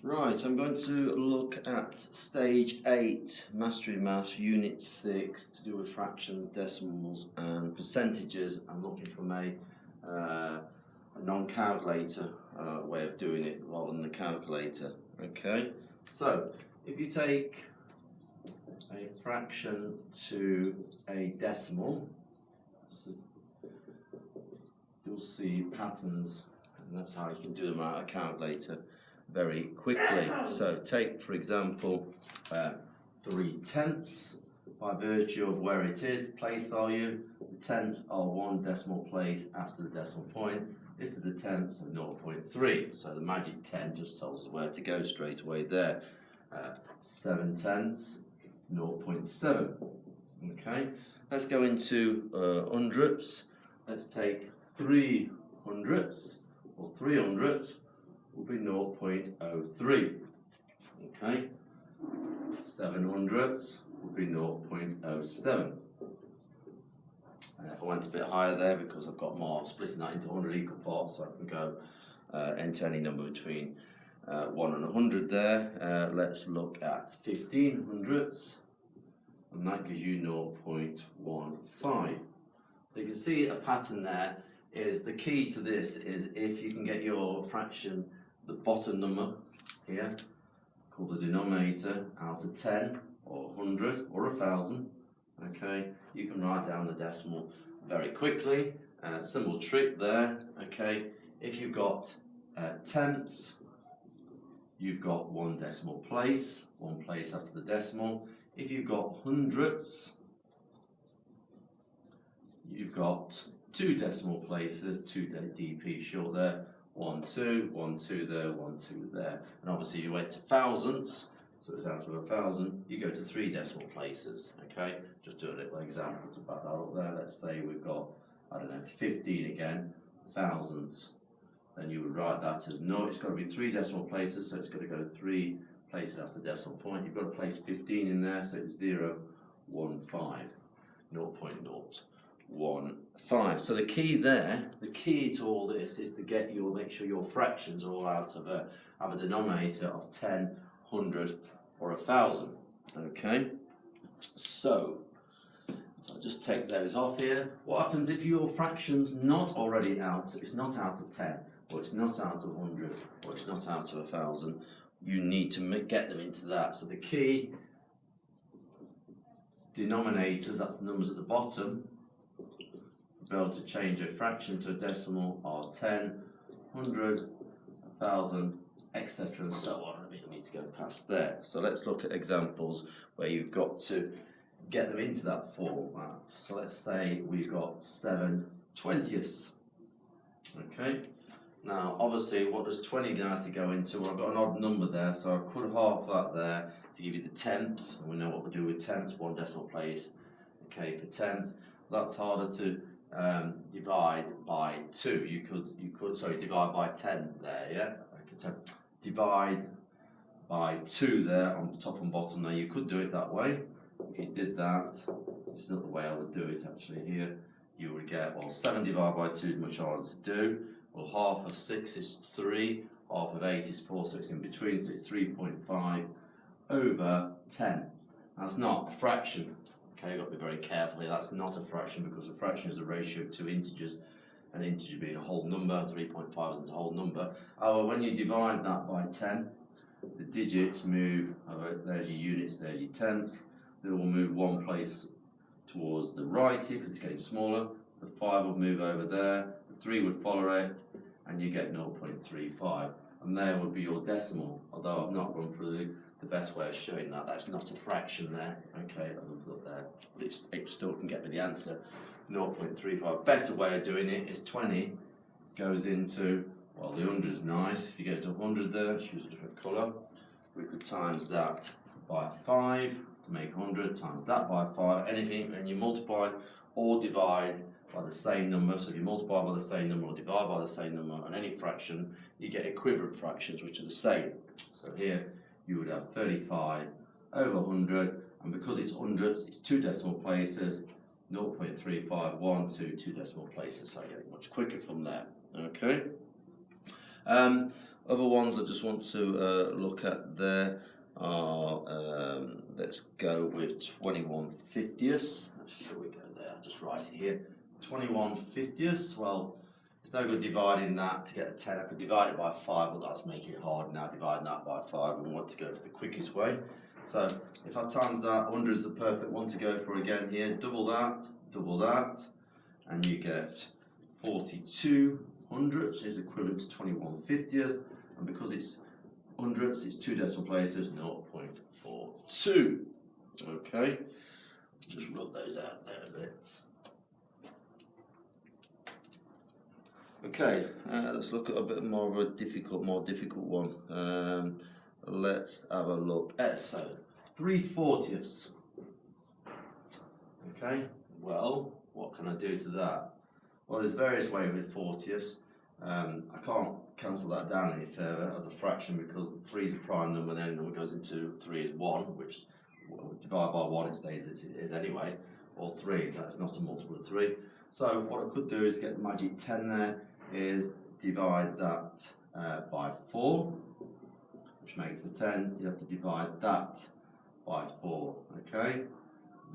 Right, I'm going to look at Stage 8, Mastery Maths, Unit 6, to do with fractions, decimals and percentages. I'm looking from a non-calculator way of doing it rather than the calculator. Okay, so if you take a fraction to a decimal, you'll see patterns, and that's how you can do them out of a calculator very quickly. So take, for example, 3/10. By virtue of where it is, place value, the tenths are one decimal place after the decimal point. This is the tenths of 0.3. So the magic 10 just tells us where to go straight away there. 7/10, 0.7. Okay, let's go into hundredths. Let's take 3 hundredths, or 3 hundredths will be 0.03. Okay, 7 hundredths would be 0.07. And if I went a bit higher there, because I've got more, splitting that into 100 equal parts, so I can go enter any number between 1 and 100 there. Let's look at 15 hundredths, and that gives you 0.15. So you can see a pattern there. Is the key to this is if you can get your fraction, the bottom number here, called the denominator, out of 10 or 100 or 1,000, okay, you can write down the decimal very quickly. Simple trick there, okay. If you've got tenths, you've got one decimal place, one place after the decimal. If you've got hundredths, you've got 2 decimal places, 2 dp short there, 1, 2, 1, 2 there, 1, 2 there. And obviously you went to thousandths, so it's out of 1,000, you go to 3 decimal places, okay? Just do a little example to back that up there. Let's say we've got, I don't know, 15 again, thousandths. Then you would write that as, no, it's got to be 3 decimal places, so it's got to go 3 places after the decimal point. You've got to place 15 in there, so it's 0, 1, 5, 0.015. So the key there, the key to all this is to get make sure your fractions are all out of have a denominator of 10, 100 or 1,000. Okay, so if I just take those off here, what happens if your fraction's not already out, it's not out of 10, or it's not out of 100, or it's not out of 1,000, you need to get them into that. So the key denominators, that's the numbers at the bottom, be able to change a fraction to a decimal are 10, 100, 1,000, etc. and so on. I mean, I need to go past there. So let's look at examples where you've got to get them into that format. So let's say we've got 7/20ths. Okay. Now, obviously, what does 20 nicely go into? Well, I've got an odd number there, so I could half that there to give you the tenths. And we know what we do with tenths, 1 decimal place. Okay, for tenths, that's harder to divide by 2. You could divide by 10 there, yeah? So divide by 2 there on the top and bottom there. You could do it that way. If you did that, it's not the way I would do it actually here. You would get, well, 7 divided by 2 is much harder to do. Well, half of 6 is 3, half of 8 is 4, so it's in between, so it's 3.5 over 10. That's not a fraction. Okay, you've got to be very careful here. That's not a fraction because a fraction is a ratio of 2 integers, an integer being a whole number, 3.5 isn't a whole number. However, when you divide that by 10, the digits move, there's your units, there's your tenths, they will move one place towards the right here because it's getting smaller. The 5 will move over there, the 3 would follow it, and you get 0.35. And there would be your decimal, although I've not gone through the best way of showing that. That's not a fraction there. Okay, I've looked up there, but it still can get me the answer, 0.35. Better way of doing it is 20 goes into, well, the 100 is nice. If you get to 100 there, let's use a different colour. We could times that by 5 to make 100, times that by 5, anything, and you multiply or divide by the same number. So if you multiply by the same number or divide by the same number on any fraction, you get equivalent fractions which are the same. So here you would have 35 over 100, and because it's hundredths, it's 2 decimal places, 0.351 to 2 decimal places, so I get it much quicker from there. Okay. Other ones I just want to look at there are, let's go with 21/50ths. Shall we go there? I'll just write it here. 21/50ths. Well, it's no good dividing that to get a 10. I could divide it by 5, but that's making it hard now, dividing that by 5. We want to go for the quickest way. So if I times that, 100 is the perfect one to go for again here. Double that, and you get 42 hundredths is equivalent to 21/50ths. And because it's hundredths, it's 2 decimal places, 0.42. Okay, let's just rub those out there a bit. Okay, let's look at a bit more of a more difficult one. Let's have a look at, so 3/40ths. Okay, well, what can I do to that? Well, there's various ways with 40ths. I can't cancel that down any further as a fraction because 3 is a prime number, then number goes into 3 is 1, which divided by 1 it stays as it is anyway, or 3, that's not a multiple of 3. So what I could do is get the magic 10 there, is divide that by 4, which makes the 10. You have to divide that by 4, okay?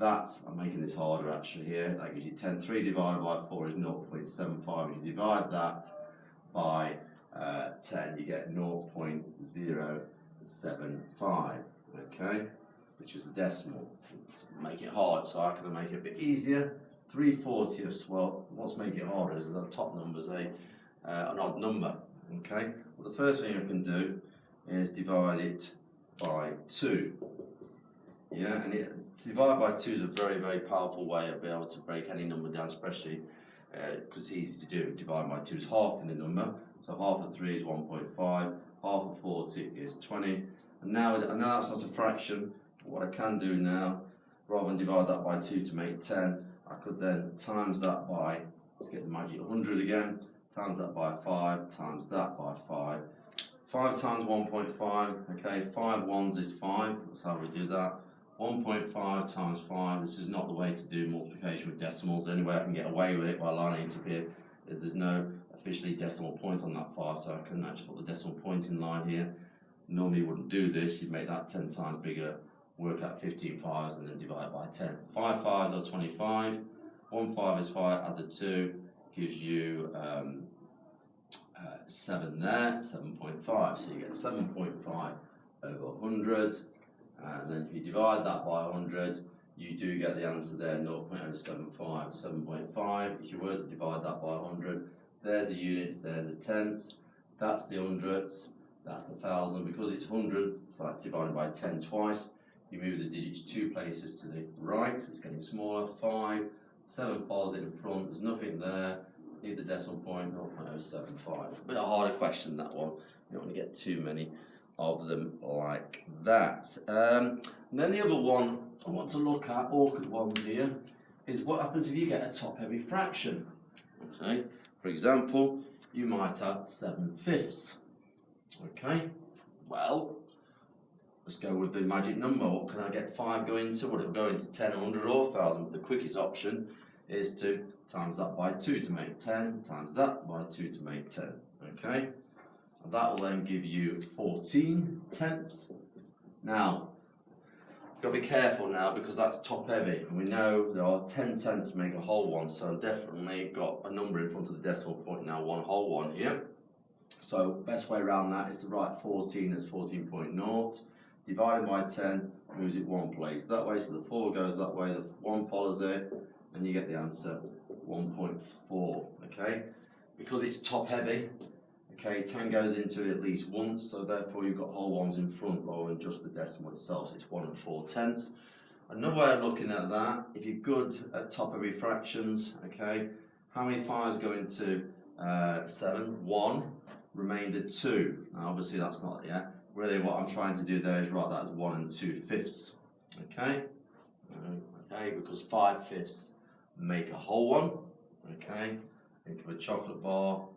I'm making this harder actually here. That gives you 10. 3 divided by 4 is 0.75. You divide that by 10, you get 0.075, okay? Which is the decimal. To make it hard, so I can make it a bit easier. 3/40ths, well, what's making it harder is the top number's an odd number, okay? Well, the first thing I can do is divide it by 2. Yeah, and to divide by 2 is a very, very powerful way of being able to break any number down, especially because it's easy to do. Divide by 2 is half in the number, so half of 3 is 1.5, half of 40 is 20. And now I know that's not a fraction, but what I can do now, rather than divide that by 2 to make 10, I could then times that by, let's get the magic 100 again, times that by 5, times that by 5. 5 times 1.5, okay, 5 ones is 5, that's how we do that. 1.5 times 5, this is not the way to do multiplication with decimals. The only way I can get away with it by lining it up here is there's no officially decimal point on that 5, so I can actually put the decimal point in line here. Normally you wouldn't do this, you'd make that 10 times bigger, work out 15 5s and then divide by 10. 5 5s are 25, 1 5 is 5, add the 2, gives you 7 there, 7.5, so you get 7.5 over 100. And then if you divide that by 100, you do get the answer there, 0.075, 7.5. If you were to divide that by 100, there's the units, there's the tenths, that's the hundredths, that's the thousand. Because it's 100, it's like divided by 10 twice. You move the digits 2 places to the right, so it's getting smaller. 5, 7 follows it in front, there's nothing there. Need the decimal point, 0.075. A bit of a harder question, that one. You don't want to get too many of them like that. And then the other one I want to look at, awkward ones here, is what happens if you get a top-heavy fraction. Okay, for example, you might have 7/5. Okay, well, let's go with the magic number. What can I get 5 going to? Well, it'll go into 10, 100 or 1,000, but the quickest option is to times that by 2 to make 10, times that by 2 to make 10. Okay, and that will then give you 14 tenths. Now, you've got to be careful now because that's top heavy, and we know there are 10 tenths make a whole one, so I've definitely got a number in front of the decimal point now, 1 whole one here. So best way around that is to write 14 as 14.0, divided by 10 moves it 1 place that way, so the 4 goes that way, the 1 follows it, and you get the answer 1.4. Okay, because it's top heavy, okay, 10 goes into it at least once, so therefore you've got whole ones in front rather than just the decimal itself, so it's 1 4 tenths. Another way of looking at that, if you're good at top heavy fractions, okay, how many 5s go into 7? 1, remainder 2. Now obviously that's not, yeah, really what I'm trying to do there is write that as 1 2/5. Okay, okay, because 5/5 make a whole one. Okay, think of a chocolate bar.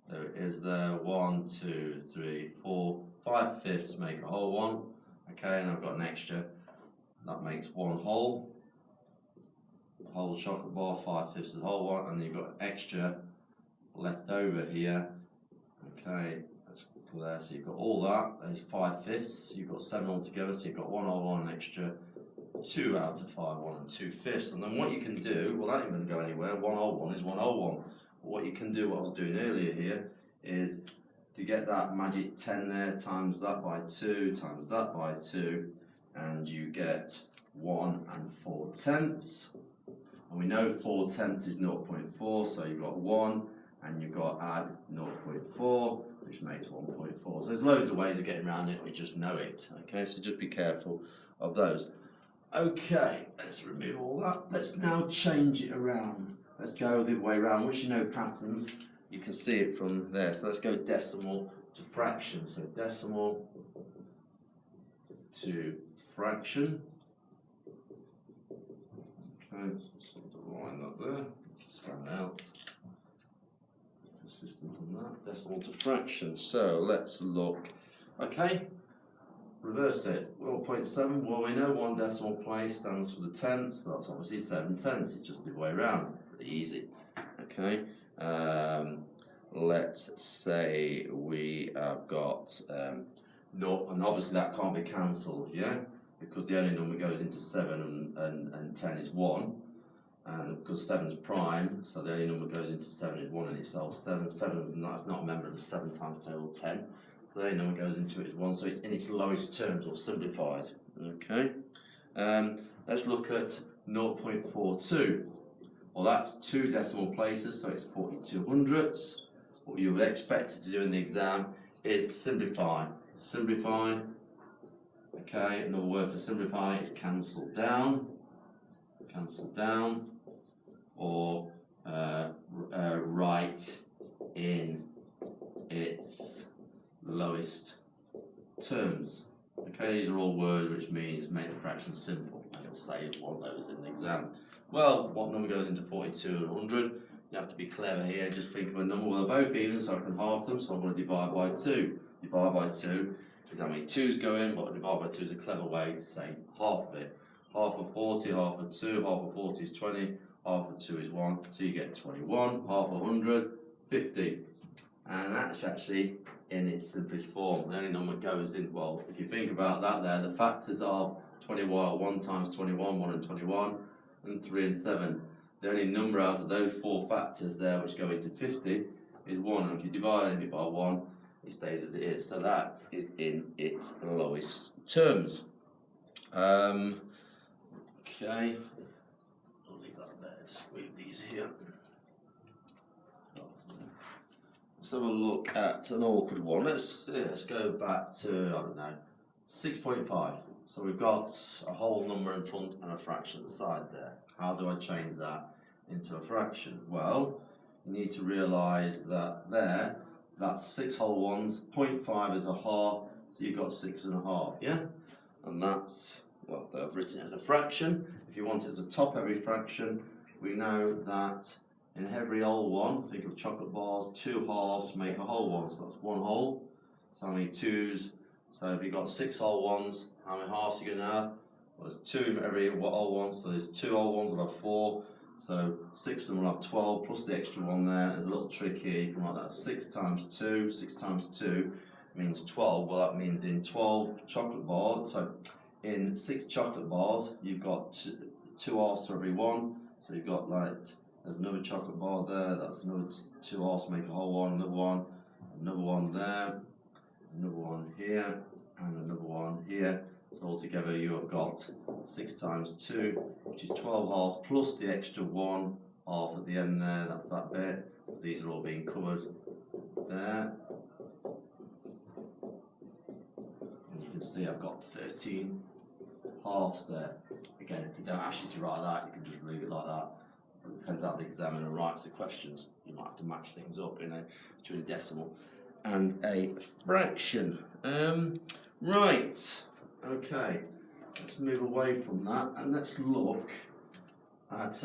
There it is there, 1 2 3 4 5/5 make a whole one. Okay, and I've got an extra that makes 1 whole. whole chocolate bar, 5/5 is the whole one, and then you've got extra left over here. Okay, that's there. So you've got all that, those 5/5. You've got 7 altogether, so you've got 1 whole one, an extra 2 out of 5, 1 and 2/5. And then what you can do, well, that ain't going to go anywhere. 1 whole one is 1 whole one. But what you can do, what I was doing earlier here, is to get that magic 10 there, times that by 2, times that by 2, and you get 1 4/10. And we know 4/10 is 0.4, so you've got 1, and you've got add 0.4, which makes 1.4. So there's loads of ways of getting around it, we just know it. Okay, so just be careful of those. Okay, let's remove all that. Let's now change it around. Let's go the other way around. Once you know patterns, you can see it from there. So let's go decimal to fraction. So decimal to fraction. Okay, let's sort of line that there. Stand out. Consistent on that. Decimal to fraction. So let's look. Okay. Reverse it. 0.7. Well, we know 1 decimal place stands for the tenth, so that's obviously 7/10. It's just the way around. Pretty easy. Okay. Let's say we have got 0, and obviously that can't be cancelled, yeah? Because the only number goes into 7 and 10 is 1. And because 7 is prime, so the only number goes into 7 is 1 in itself. 7 is not a member of the 7 times table 10. So the only number goes into it is 1, so it's in its lowest terms or simplified. Okay. Let's look at 0.42. Well, that's 2 decimal places, so it's 42 hundredths. What you would expect to do in the exam is simplify. Simplify. Okay, another word for simplify is cancel down. Cancel down. Or write in its lowest terms. Okay, these are all words which means make the fraction simple, and it'll say one of those in the exam. Well, what number goes into 42 and 100? You have to be clever here, just think of a number. Well, they're both even, so I can half them, so I'm going to divide by 2. Divide by 2 is how many 2's go in, but divide by 2 is a clever way to say half of it. Half of 40, half of 2, half of 40 is 20, half of 2 is 1, so you get 21, half of 100, 50. And that's actually in its simplest form. The only number goes in, well, if you think about that there, the factors of 21 are 1 times 21, 1 and 21, and 3 and 7. The only number out of those 4 factors there which go into 50 is 1, and if you divide it by 1, it stays as it is. So that is in its lowest terms. Okay, I'll leave that there, just move these here. Let's have a look at an awkward one. Let's go back to, I don't know, 6.5. So we've got a whole number in front and a fraction at the side there. How do I change that into a fraction? Well, you need to realise that there, that's 6 whole ones, 0.5 is a half, so you've got 6.5, yeah? And that's, well, I've written it as a fraction. If you want it as a top-heavy fraction, we know that in every whole one, think of chocolate bars, 2 halves make a whole one, so that's 1 whole. So how many 2's? So if you've got 6 whole ones, how many halves are you going to have? Well, there's 2 in every whole one, so there's 2 whole ones will have 4. So 6 of them will have 12 plus the extra one there. There's a little trick here, you can write that 6 times 2. 6 times 2 means 12. Well, that means in 12 chocolate bars, so in 6 chocolate bars, you've got 2 halves for every one. So you've got like, there's another chocolate bar there, that's another 2 halves make a whole one, another one there, another one here, and another one here. So altogether you have got 6 times 2, which is 12 halves plus the extra 1 half at the end there, that's that bit. So these are all being covered there. And you can see I've got 13 halves there. Again, if you don't ask you to write that, you can just leave it like that. It depends how the examiner writes the questions. You might have to match things up between a decimal and a fraction. Right. Okay. Let's move away from that and let's look at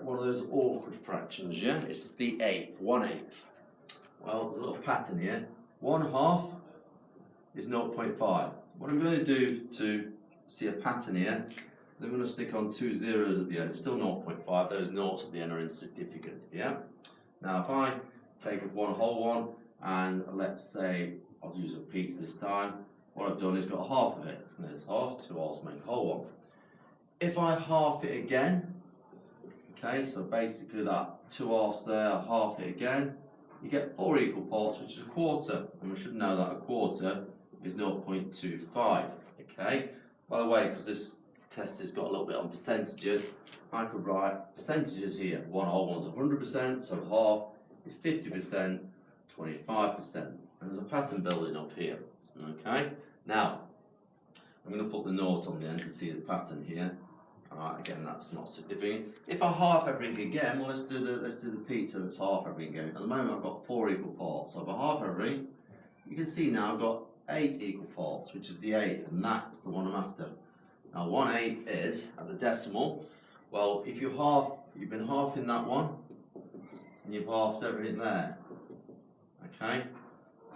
one of those awkward fractions. Yeah, it's the eighth, 1/8. Well, there's a little pattern here. 1/2 is 0.5. What I'm going to do to see a pattern here, Then we're going to stick on 2 zeros at the end. It's still 0.5. Those noughts at the end are insignificant. Yeah. Now, if I take one whole one, and let's say I'll use a piece this time, what I've done is got half of it. And there's half, 2 halves make a whole one. If I half it again, okay, so basically that 2 halves there, half it again, you get 4 equal parts, which is a quarter. And we should know that a quarter is 0.25. Okay. By the way, because this test has got a little bit on percentages, I could write percentages here. One whole one's 100%, so half is 50%, 25%. And there's a pattern building up here. Okay. Now, I'm going to put the nought on the end to see the pattern here. Alright, again, that's not significant. If I half everything again, well, let's do the pizza that's half everything again. At the moment, I've got 4 equal parts. So if I half everything, you can see now I've got 8 equal parts, which is the 8th, and that's the one I'm after. Now, 1/8 is, as a decimal, well, if you've been halving that one, and you've halved everything there. Okay?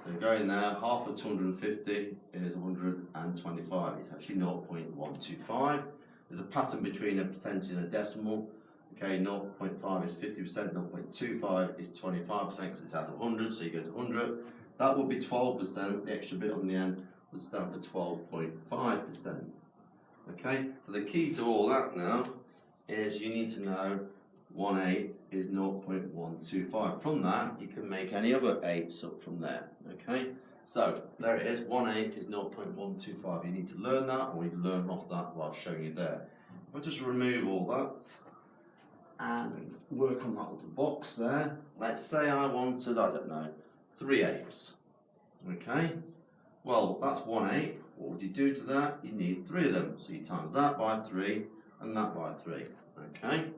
So go in there, half of 250 is 125. It's actually 0.125. There's a pattern between a percentage and a decimal. Okay, 0.5 is 50%, 0.25 is 25% because it's out of 100, so you go to 100. That would be 12%, the extra bit on the end would stand for 12.5%. Okay, so the key to all that now is you need to know 1/8 is 0.125. From that, you can make any other 8s up from there. Okay, so there it is, 1/8 is 0.125. You need to learn that, or you can learn off that while showing you there. If I just remove all that and work on that little box there, let's say I wanted, I don't know, 3/8. Okay, well, that's 1/8. What would you do to that? You need 3 of them. So you times that by 3 and that by 3. Okay?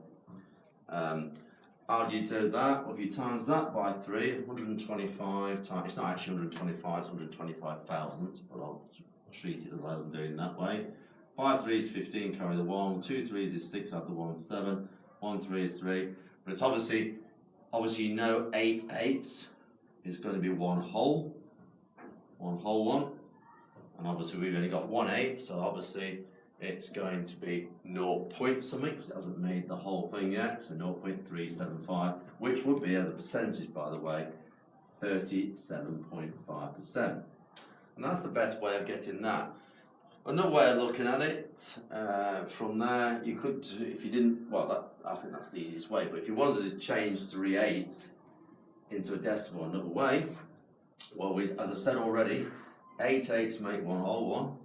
How do you do that? Well, if you times that by 3, 125 times, it's not actually 125, it's 125,000, but I'll treat it as though I'm doing that way. 5 3 is 15, carry the 1, 2 3 is 6, add the 1, 7, 1 3 is 3. But it's obviously you know 8 8s is going to be one whole one. And obviously we've only got 1/8, so obviously it's going to be 0 point something, because it hasn't made the whole thing yet, so 0.375, which would be, as a percentage by the way, 37.5%. And that's the best way of getting that. Another way of looking at it, from there, you could, if you didn't, well, I think that's the easiest way, but if you wanted to change 3/8 into a decimal another way, well, as I've said already, 8 8s make one whole one.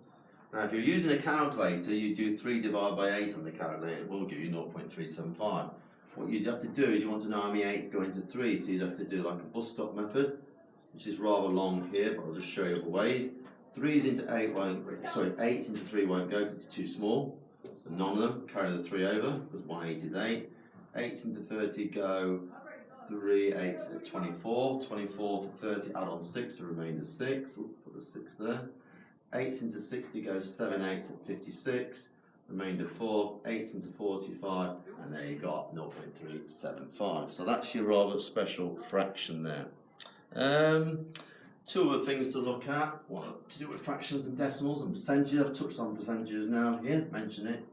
Now, if you're using a calculator, you do 3 divided by 8 on the calculator, it will give you 0.375. What you'd have to do is you want to know how many 8s go into 3, so you'd have to do like a bus stop method, which is rather long here, but I'll just show you other ways. 3s into 8 won't, sorry, 8s into 3 won't go because it's too small, so none of them, carry the 3 over, because 1/8 is 8. 8s into 30 go 3 8s at 24, 24 to 30, add on 6, the remainder 6, we'll put the 6 there. 8s into 60 goes 7 8s at 56, remainder 4, 8s into 45, and there you got 0.375. So that's your rather special fraction there. 2 other things to look at, what to do with fractions and decimals and percentages. I've touched on percentages now here, mention it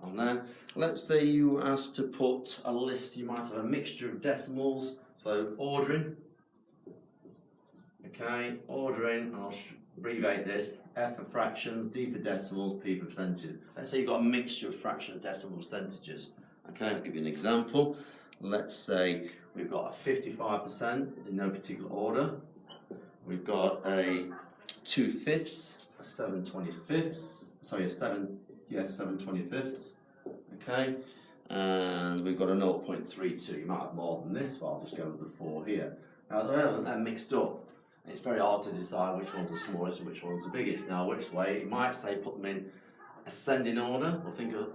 on there. Let's say you were asked to put a list, you might have a mixture of decimals, so ordering. Okay, ordering, I'll abbreviate this, F for fractions, D for decimals, P for percentages. Let's say you've got a mixture of fraction and decimal percentages. Okay, I'll give you an example. Let's say we've got a 55% in no particular order. We've got a 2/5, a 7/25, sorry, 7/25. Okay, and we've got a 0.32. You might have more than this, but I'll just go with the 4 here. Now, they're mixed up. It's very hard to decide which one's the smallest and which one's the biggest. Now, which way? It might say put them in ascending order. We'll think of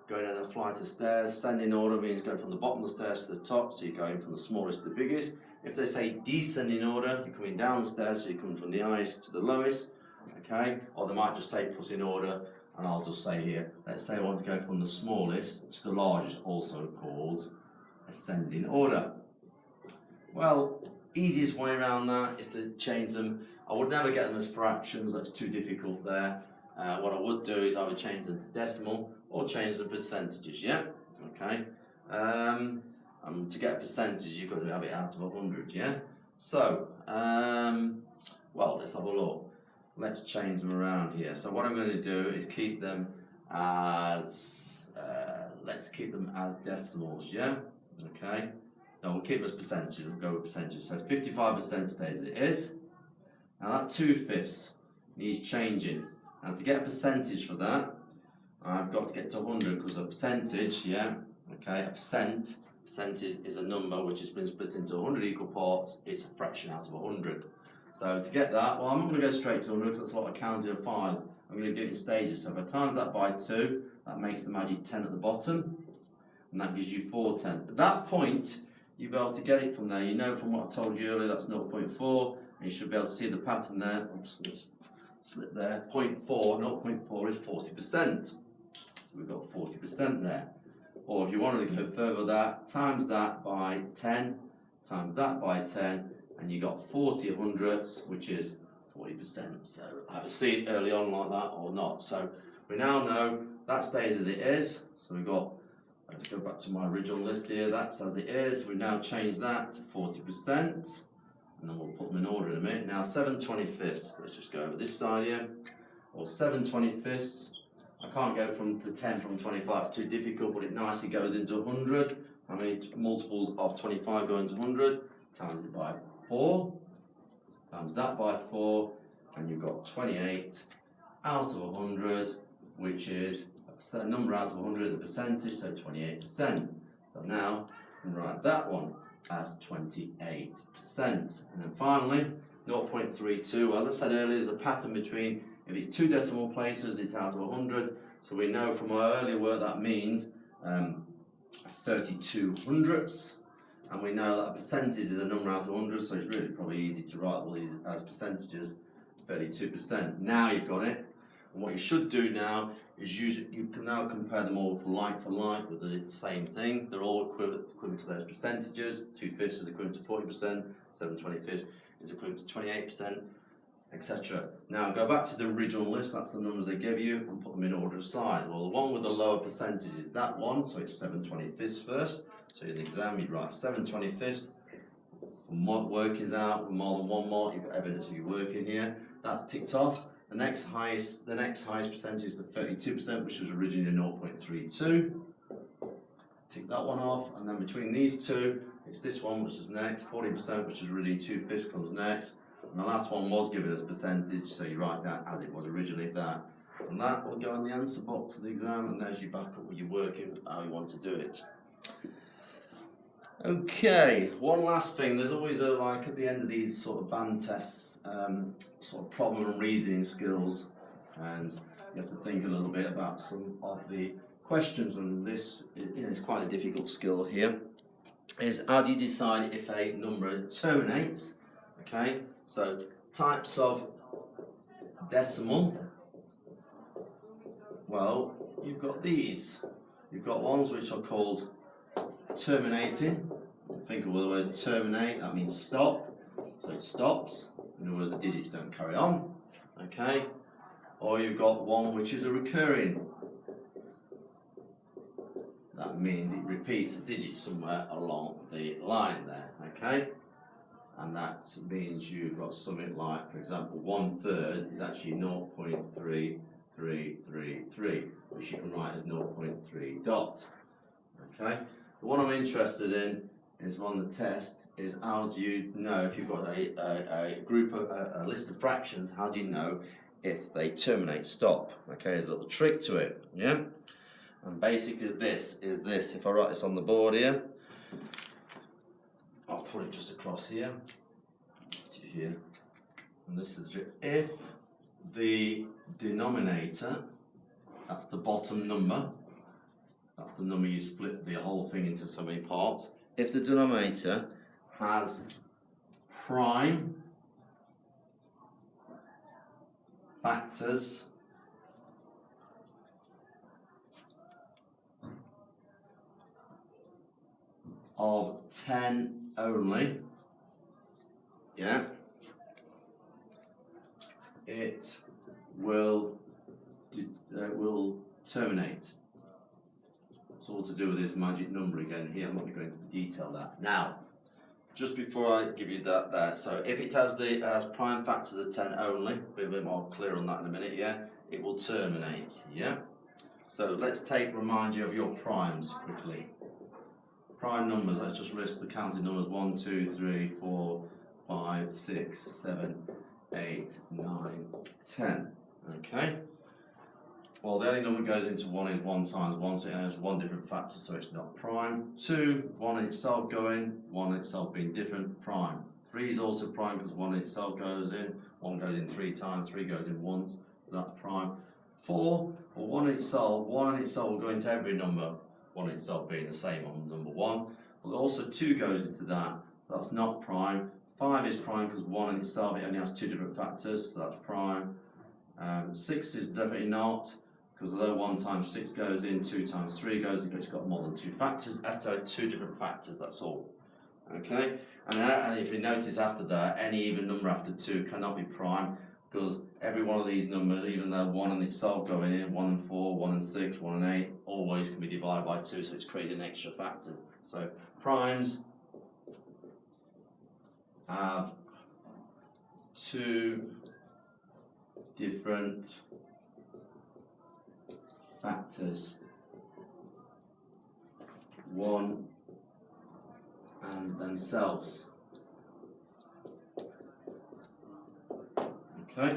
going in a flight of stairs. Ascending order means going from the bottom of the stairs to the top, so you're going from the smallest to the biggest. If they say descending order, you're coming down the stairs, so you're coming from the highest to the lowest. Okay, or they might just say put in order, and I'll just say here, let's say I want to go from the smallest to the largest, also called ascending order. Well, easiest way around that is to change them. I would never get them as fractions, that's too difficult there. what I would do is I would change them to decimal or change the percentages, yeah? Okay. To get a percentage, you've got to have it out of 100, yeah? So, well, let's have a look. Let's change them around here. So what I'm going to do is keep them as, let's keep them as decimals, yeah? Okay. No, we'll keep them as percentages. We'll go with percentages. So 55% stays as it is. Now that 2/5 needs changing. And to get a percentage for that, I've got to get to 100 because a percentage, yeah, okay, a percentage is a number which has been split into 100 equal parts. It's a fraction out of 100. So to get that, well, I'm not going to go straight to 100 because that's a lot of counting of 5. I'm going to do it in stages. So if I times that by 2, that makes the magic 10 at the bottom, and that gives you 4 tenths. At that point, you'll be able to get it from there. You know from what I told you earlier, that's 0.4, and you should be able to see the pattern there. Oops, slip there. 0.4 is 40%. So we've got 40% there. Or if you wanted to go further, that times that by 10, times that by 10, and you got 40 hundredths, which is 40%. So either see it early on like that or not. So we now know that stays as it is. So we've got, let's go back to my original list here, that's as it is. We now change that to 40%. And then we'll put them in order in a minute. Now 7/25, let's just go over this side here. Or 7/25, I can't go to 10 from 25, it's too difficult, but it nicely goes into 100. How many multiples of 25 go into 100? Times it by 4, times that by 4, and you've got 28 out of 100, which is a number out of 100 is a percentage, so 28%. So now we can write that one as 28%. And then finally, 0.32. As I said earlier, there's a pattern between, if it's 2 decimal places, it's out of 100. So we know from our earlier work that means 32 hundredths. And we know that a percentage is a number out of 100, so it's really probably easy to write all these as percentages, 32%. Now you've got it. And what you should do now is you can now compare them all for like with the same thing. They're all equivalent to those percentages. 2/5 is equivalent to 40%, 7/25 is equivalent to 28%, etc. Now go back to the original list, that's the numbers they give you, and put them in order of size. Well, the one with the lower percentage is that one, so it's 7/25 first. So in the exam you'd write 7/25. From workings out with more than one mark, you've got evidence of your work in here. That's ticked off. The next highest percentage is the 32%, which was originally 0.32. Tick that one off, and then between these two, it's this one which is next, 40%, which is really 2/5 comes next. And the last one was given as a percentage, so you write that as it was originally that. And that will go in the answer box of the exam, and there's your backup with your working, how you want to do it. Okay, one last thing. There's always like at the end of these sort of band tests, sort of problem and reasoning skills, and you have to think a little bit about some of the questions. And this, is quite a difficult skill here. Is how do you decide if a number terminates? Okay, so types of decimal. Well, you've got these. You've got ones which are called terminating. Think of the word terminate, that means stop, so it stops. In other words, the digits don't carry on. Okay, or you've got one which is a recurring. That means it repeats a digit somewhere along the line there. Okay, and that means you've got something like, for example, 1/3 is actually 0.3333, which you can write as 0.3 dot. Okay. The one I'm interested in is on the test is how do you know if you've got a group of a list of fractions, how do you know if they terminate stop? Okay, there's a little trick to it, yeah? And basically this is this. If I write this on the board here, I'll put it just across here, to here. And this is if the denominator, that's the bottom number, that's the number you split the whole thing into so many parts. If the denominator has prime factors of 10 only, yeah, it will will terminate. It's all to do with this magic number again here. I'm not going to go into the detail of that. Now, just before I give you that there, so if it has prime factors of 10 only, be a bit more clear on that in a minute, yeah, it will terminate, yeah. So let's remind you of your primes quickly. Prime numbers, let's just list the counting numbers 1, 2, 3, 4, 5, 6, 7, 8, 9, 10. Okay? Well, the only number that goes into 1 is 1 times 1, so it has one different factor, so it's not prime. 2, 1 in itself going, 1 in itself being different, prime. 3 is also prime because 1 in itself goes in, 1 goes in 3 times, 3 goes in once, so that's prime. 4, well, 1 in itself will go into every number, 1 in itself being the same on number 1. But also 2 goes into that, so that's not prime. 5 is prime because 1 in itself, it only has 2 different factors, so that's prime. 6 is definitely not, because although 1 times 6 goes in, 2 times 3 goes in, but it's got more than 2 factors. It has to have 2 different factors, that's all. Okay? And if you notice after that, any even number after 2 cannot be prime, because every one of these numbers, even though 1 in itself going in, 1 and 4, 1 and 6, 1 and 8, always can be divided by 2, so it's created an extra factor. So primes have 2 different factors, 1 and themselves. Okay,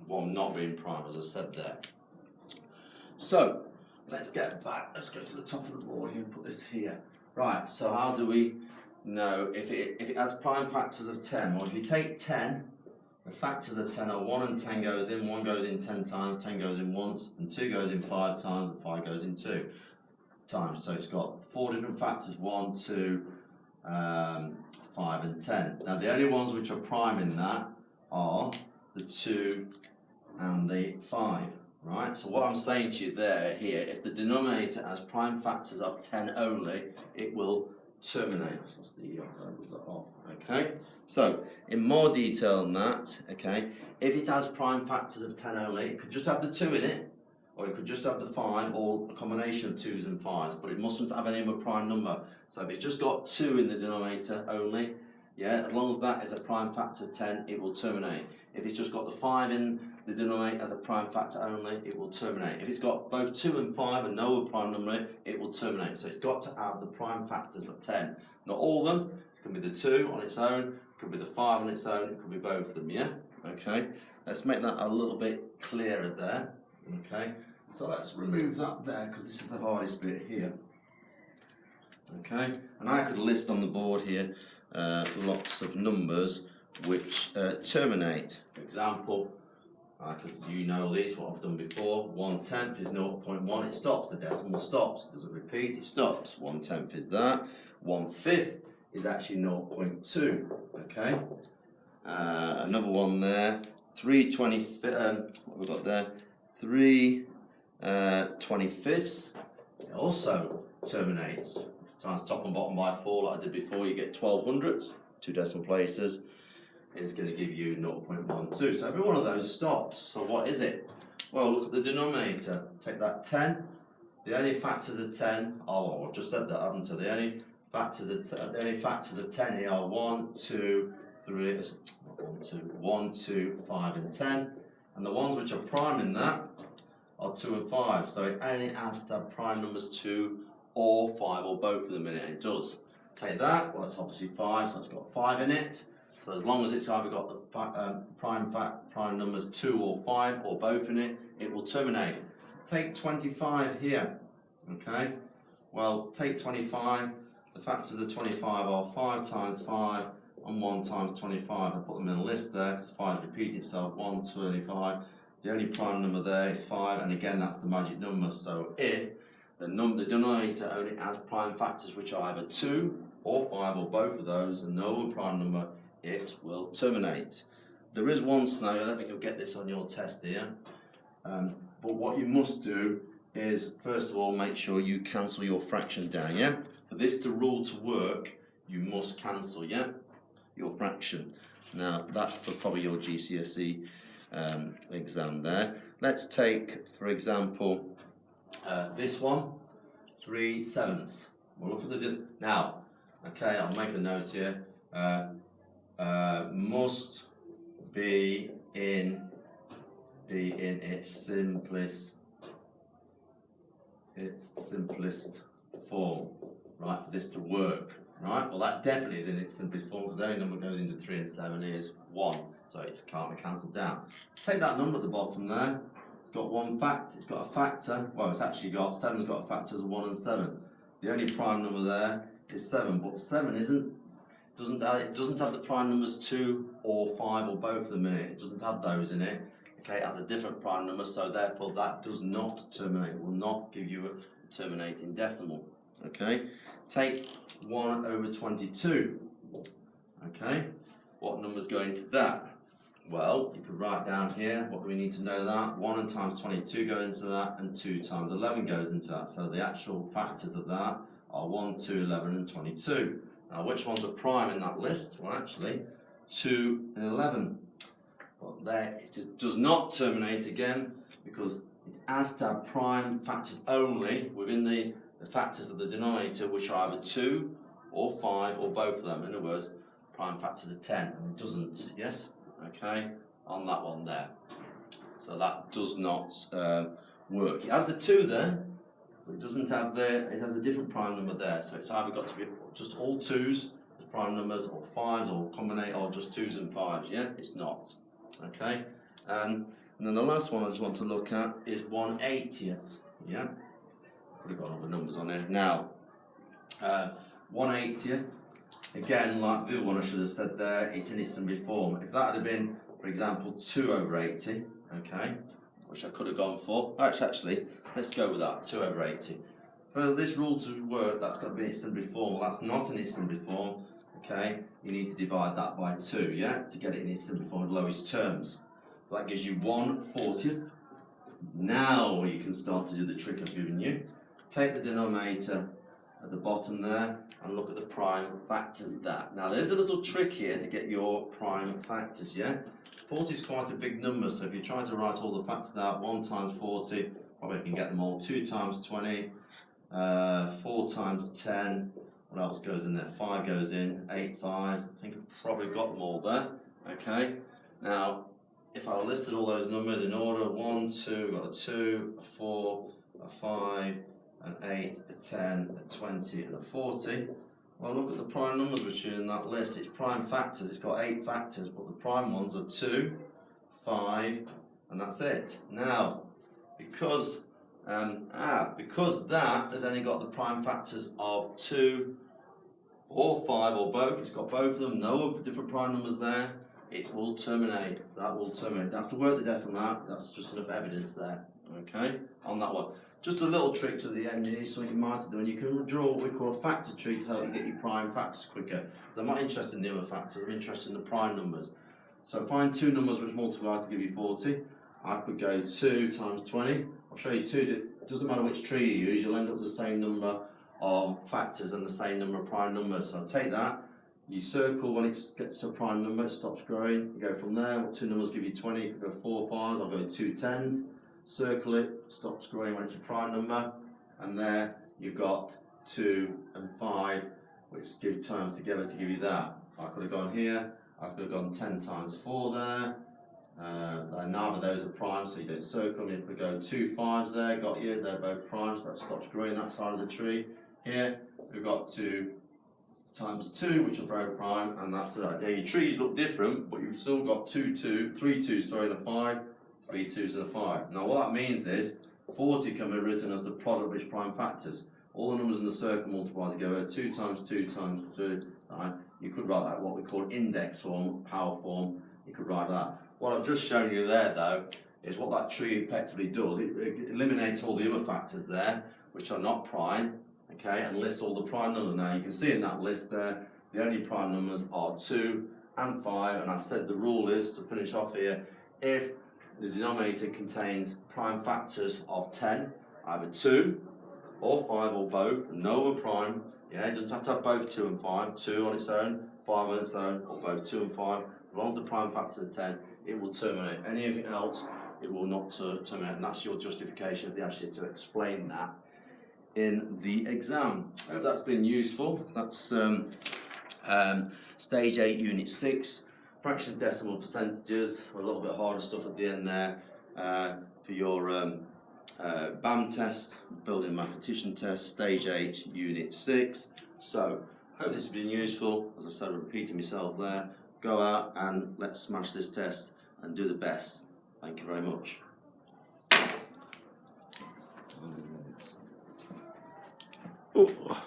1 not being prime, as I said there. So let's get back. Let's go to the top of the board here and put this here. Right. So how do we know if it has prime factors of 10? Well, if you take 10. The factors of 10 are 1 and 10 goes in, 1 goes in 10 times, 10 goes in once, and 2 goes in 5 times, and 5 goes in 2 times. So it's got 4 different factors, 1, 2, 5 and 10. Now the only ones which are prime in that are the 2 and the 5, right? So what I'm saying to you here, if the denominator has prime factors of 10 only, it will terminate. Okay, so in more detail than that, okay, if it has prime factors of 10 only, it could just have the 2 in it, or it could just have the 5, or a combination of 2s and 5s, but it mustn't have any other prime number. So if it's just got 2 in the denominator only, yeah, as long as that is a prime factor of 10, it will terminate. If it's just got the 5 in the denominator as a prime factor only, it will terminate. If it's got both 2 and 5 and no other prime number, it will terminate. So it's got to have the prime factors of 10. Not all of them. It can be the 2 on its own, it could be the 5 on its own, it could be both of them, yeah? Okay, let's make that a little bit clearer there. Okay, so let's remove that there because this is the hardest bit here. Okay, and I could list on the board here lots of numbers which terminate. For example, you know this, what I've done before, 1/10 is 0.1, it stops, the decimal stops, it doesn't repeat, it stops. 1/10 is that. 1/5 is actually 0.2, okay? Another one there, 3/25, what have we got there? 3/25, it also terminates. Times top and bottom by 4 like I did before, you get 12 hundredths, 2 decimal places. Is going to give you 0.12. So every one of those stops. So what is it? Well, look at the denominator. Take that 10. The only factors of 10 are, well, I've just said that, haven't I? The only factors of 10 here are 1, 2, 3, not 1, 2, 1, 2, 5 and 10. And the ones which are prime in that are 2 and 5. So it only has to have prime numbers 2 or 5 or both of them in it. It does. Take that, well, it's obviously 5, so it's got 5 in it. So as long as it's either got the prime numbers 2 or 5 or both in it, it will terminate. Take 25 here, okay? Well, take 25, the factors of 25 are 5 times 5 and 1 times 25. I put them in a list there because 5 repeats itself, 125. The only prime number there is 5, and again that's the magic number. So if the denominator only has prime factors which are either 2 or 5 or both of those and no prime number, it will terminate. There is one snag, I don't think you'll get this on your test here, but what you must do is first of all make sure you cancel your fraction down, yeah? For this rule to work, you must cancel, yeah, your fraction. Now that's for probably your GCSE exam there. let's take, for example, this one, 3/7. We'll look at the now. Okay, I'll make a note here. Must be in its simplest form, right? For this to work, right? Well, that definitely is in its simplest form because the only number that goes into 3 and 7 is 1, so it can't be cancelled down. Take that number at the bottom there. It's got one fact. It's got a factor. Well, it's actually got 7's got a factor of 1 and 7. The only prime number there is 7, but 7 doesn't have the prime numbers 2 or 5 or both of them in it. It doesn't have those in it. Okay, it has a different prime number, so therefore that does not terminate. It will not give you a terminating decimal. Okay, take 1/22. Okay, what number's going to that? Well, you could write down here, what do we need to know that? 1 times 22 go into that, and 2 times 11 goes into that. So the actual factors of that are 1, 2, 11, and 22. Now, which ones are prime in that list? Well, actually, 2 and 11. But there, it does not terminate again, because it has to have prime factors only within the factors of the denominator, which are either 2 or 5 or both of them. In other words, prime factors are 10, and it doesn't, yes? Okay, on that one there. So that does not work. It has the 2 there, but it doesn't have it has a different prime number there. So it's either got to be just all 2's as prime numbers, or 5's, or combinate, or just 2's and 5's, yeah? It's not. Okay, and then the last one I just want to look at is 1/80th, yeah? Could have got all the numbers on there. Now, 1/80th, again, like the other one I should have said there, it's in its simplest form. If that had been, for example, 2/80, okay, which I could have gone for. Actually, let's go with that, 2/80. For this rule to work, that's got to be in its simplest form. Well, that's not in its simplest form, okay? You need to divide that by 2, yeah, to get it in its simplest form, lowest terms. So that gives you 1/40th. Now you can start to do the trick I've given you. Take the denominator at the bottom there and look at the prime factors of that. Now there's a little trick here to get your prime factors, yeah? 40 is quite a big number, so if you try to write all the factors out, 1 times 40, probably can get them all. 2 times 20, 4 times 10, what else goes in there? 5 goes in, 8 5s, I think I've probably got them all there, okay? Now, if I listed all those numbers in order, 1, 2, we've got a 2, a 4, a 5, an 8, a 10, a 20, and a 40. Well, look at the prime numbers which are in that list. It's prime factors. It's got 8 factors, but the prime ones are 2, 5, and that's it. Now, because that has only got the prime factors of 2 or 5 or both, it's got both of them, no different prime numbers there, it will terminate. That will terminate. You don't have to work the decimal out, that's just enough evidence there, okay, on that one. Just a little trick to the end here, something you might have done. You can draw what we call a factor tree to help you get your prime factors quicker. I'm not interested in the other factors, I'm interested in the prime numbers. So find 2 numbers which multiply to give you 40. I could go 2 times 20. I'll show you 2. It doesn't matter which tree you use, you'll end up with the same number of factors and the same number of prime numbers. So take that, you circle when it gets to a prime number, it stops growing. You go from there, what 2 numbers give you 20? You could go 4 5s, I'll go 2 10s. Circle it, stops growing when it's a prime number, and there you've got 2 and 5, which give terms together to give you that. I could have gone here, I could have gone 10 times 4 there, neither of those are prime, so you don't circle them. You could go 2 5s there, got you, they're both prime, so that stops growing that side of the tree. Here, we've got 2 times 2, which are both prime, and that's it. Now your trees look different, but you've still got 3 2s, and a 5, 3 2s and a 5. Now what that means is 40 can be written as the product of its prime factors. All the numbers in the circle multiply together, 2 times 2 times 2. Right? You could write that what we call index form, power form. You could write that. What I've just shown you there, though, is what that tree effectively does. It eliminates all the other factors there, which are not prime, okay, and lists all the prime numbers. Now you can see in that list there, the only prime numbers are 2 and 5, and I said the rule is, to finish off here, if the denominator contains prime factors of 10, either 2 or 5 or both, no other prime, yeah, it doesn't have to have both 2 and 5, 2 on its own, 5 on its own, or both 2 and 5, as long as the prime factor is 10, it will terminate. Anything else it will not terminate, and that's your justification if they ask you to explain that in the exam. I hope that's been useful. That's Stage 8, Unit 6, fractions, decimal, percentages, a little bit harder stuff at the end there for your BAM test, Building Mathematician test, Stage 8, Unit 6. So, hope this has been useful. As I've started repeating myself there, go out and let's smash this test and do the best. Thank you very much. Oh.